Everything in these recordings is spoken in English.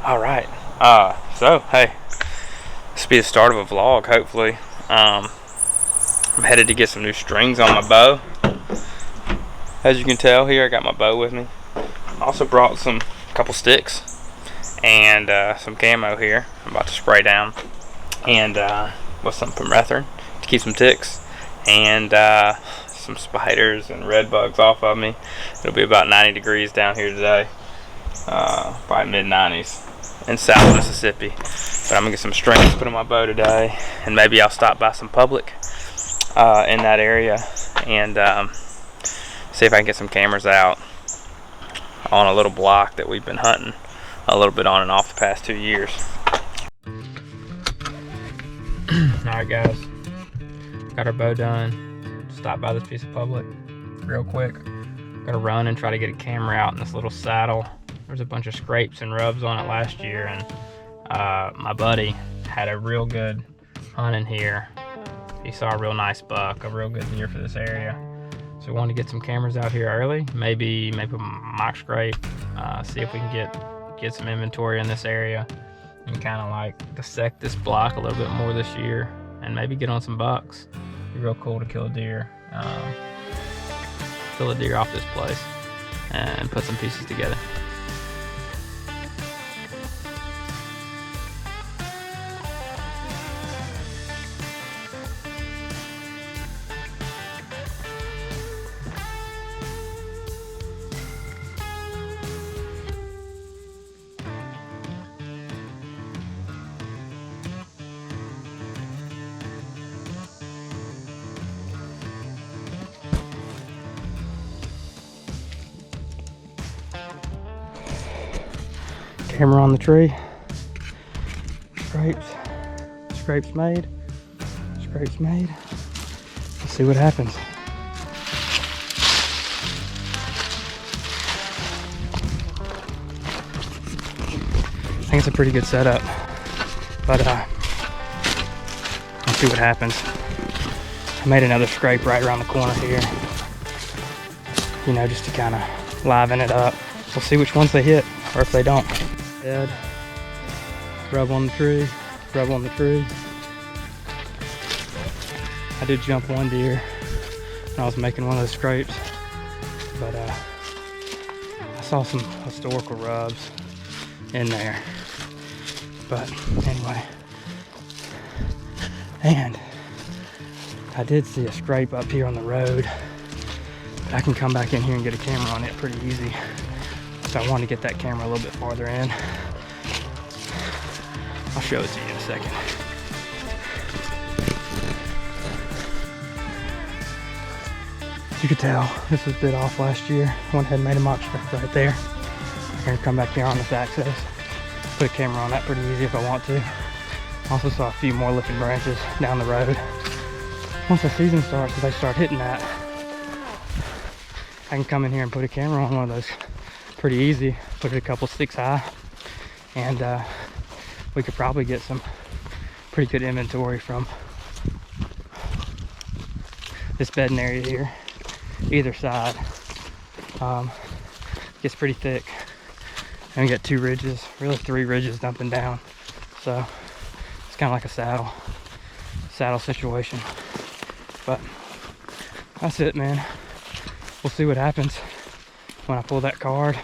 All right. So hey, this will be the start of a vlog. Hopefully, I'm headed to get some new strings on my bow. As you can tell here, I got my bow with me. Also brought a couple sticks and some camo here. I'm about to spray down, and with some permethrin to keep some ticks and some spiders and red bugs off of me. It'll be about 90 degrees down here today, probably mid-90s in South Mississippi. But I'm gonna get some strings put on my bow today, and maybe I'll stop by some public in that area and see if I can get some cameras out on a little block that we've been hunting a little bit on and off the past 2 years. Alright guys, got our bow done. Stop by this piece of public real quick. Gotta run and try to get a camera out in this little saddle. There's a bunch of scrapes and rubs on it last year, and my buddy had a real good hunt in here. He saw a real nice buck, a real good deer for this area. So we wanted to get some cameras out here early, maybe a mock scrape, see if we can get some inventory in this area and kind of like dissect this block a little bit more this year, and maybe get on some bucks. It'd be real cool to kill a deer off this place and put some pieces together. Camera on the tree. Scrapes made. Let's see what happens. I think it's a pretty good setup, but let's see what happens. I made another scrape right around the corner here, you know, just to kind of liven it up. We'll see which ones they hit, or if they don't. Dead. Rub on the tree. I did jump one deer when I was making one of the scrapes, but I saw some historical rubs in there. But anyway, and I did see a scrape up here on the road. I can come back in here and get a camera on it pretty easy. So I want to get that camera a little bit farther in. I'll show it to you in a second. As you could tell, this was bit off last year. I went ahead and made a mock scrape right there. I'm gonna come back here on this access, put a camera on that pretty easy if I want to. Also saw a few more looking branches down the road. Once the season starts, if they start hitting that, I can come in here and put a camera on one of those pretty easy, put it a couple sticks high, and we could probably get some pretty good inventory from this bedding area here, either side. Gets pretty thick, and we got 2 ridges, really 3 ridges dumping down, so it's kind of like a saddle situation. But that's it, man. We'll see what happens when I pull that card.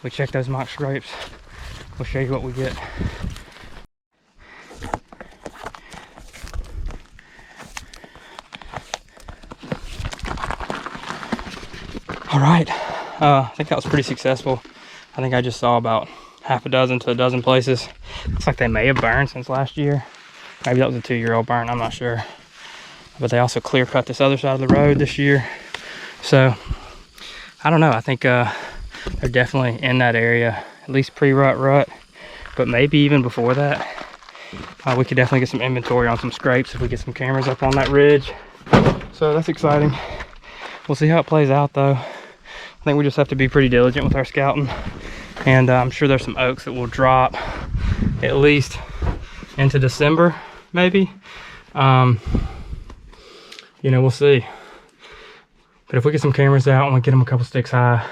We check those mock scrapes. We'll show you what we get. All right, I think that was pretty successful. I think I just saw about half a dozen to a dozen places. Looks like they may have burned since last year. Maybe that was a 2-year-old burn, I'm not sure. But they also clear cut this other side of the road this year. So I don't know, I think they're definitely in that area, at least pre-rut, but maybe even before that. We could definitely get some inventory on some scrapes if we get some cameras up on that ridge. So that's exciting. We'll see how it plays out though. I think we just have to be pretty diligent with our scouting, and I'm sure there's some oaks that will drop at least into December, maybe. You know, we'll see. But if we get some cameras out and we get them a couple sticks high,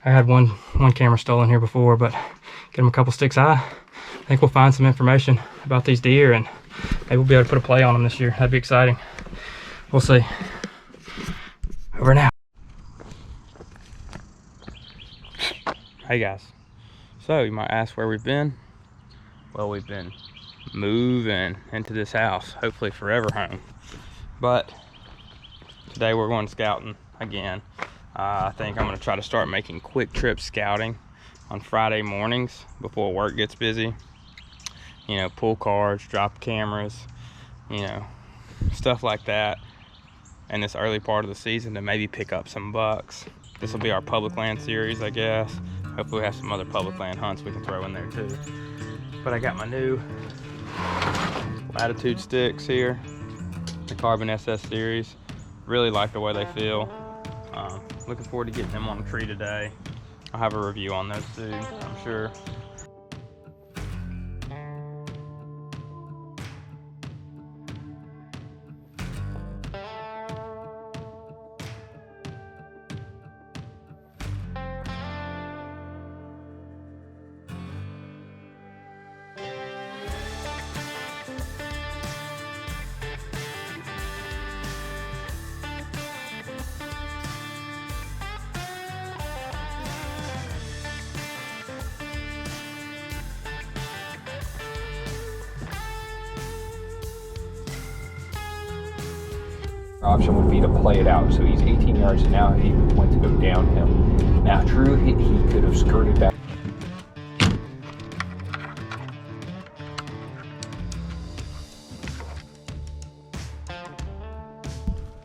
I had one camera stolen here before, but get them a couple sticks high. I think we'll find some information about these deer, and maybe we'll be able to put a play on them this year. That'd be exciting. We'll see. Over and out. Hey guys. So you might ask where we've been. Well, we've been moving into this house, hopefully forever home. But today we're going scouting again. I think I'm going to try to start making quick trips scouting on Friday mornings before work gets busy. You know, pull cards, drop cameras, you know, stuff like that in this early part of the season to maybe pick up some bucks. This will be our public land series, I guess. Hopefully we have some other public land hunts we can throw in there too. But I got my new Latitude sticks here, the Carbon SS series. Really like the way they feel. Looking forward to getting them on the tree today. I'll have a review on those soon, I'm sure. Option would be to play it out. So he's 18 yards and now he went to go downhill. Now, true, he could have skirted back.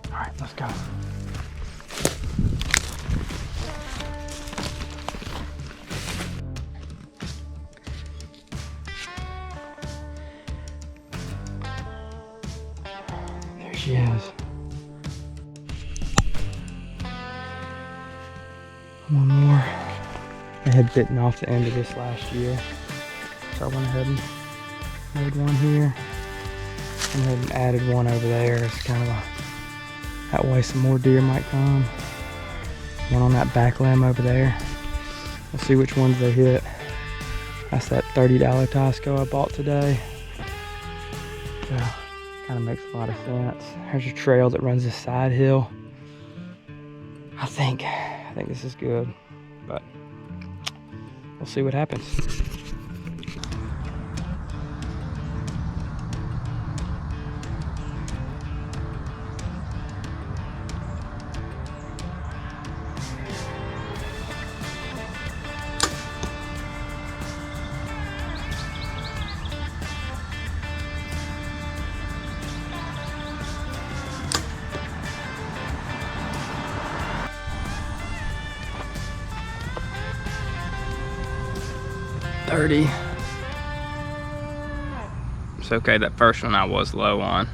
All right, let's go. There she is. One more. I had bitten off the end of this last year, so I went ahead and made one here. Went ahead and added one over there. It's kind of a, that way some more deer might come. One on that back limb over there. We'll see which ones they hit. That's that $30 Tosco I bought today. So, kind of makes a lot of sense. There's a trail that runs this side hill. I think this is good, but we'll see what happens. $30. It's okay, that first one I was low on.